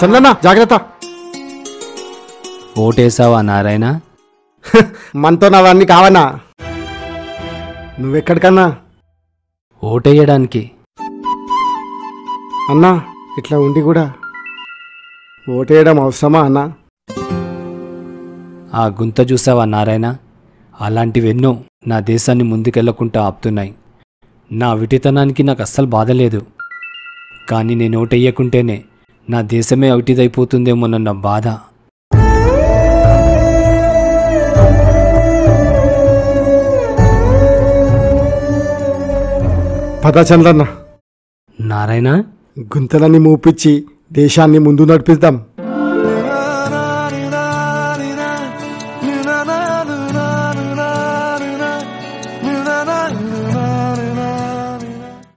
చంద్రన్న జాగ్రత్త. ఓటేసావా నారాయణ? మనతో అవన్నీ కావన్నా. నువ్వెక్కడికన్నా? ఓటేయడానికి. అన్నా ఇట్లా ఉండి కూడా ఓటేయడం అవసరమా అన్నా? ఆ గుంత చూసావా నారాయణ? అలాంటివెన్నో నా దేశాన్ని ముందుకెళ్లకుండా ఆపుతున్నాయి. నా విటితనానికి నాకు అస్సలు బాధ లేదు. కానీ నేను ఓటెయ్యకుంటేనే నా దేశమే అవిటిదైపోతుందేమోనన్న బాధ. పద చంద్రన్న, నారాయణ, గుంతలన్నీ మూపించి దేశాన్ని ముందు నడిపిద్దాం.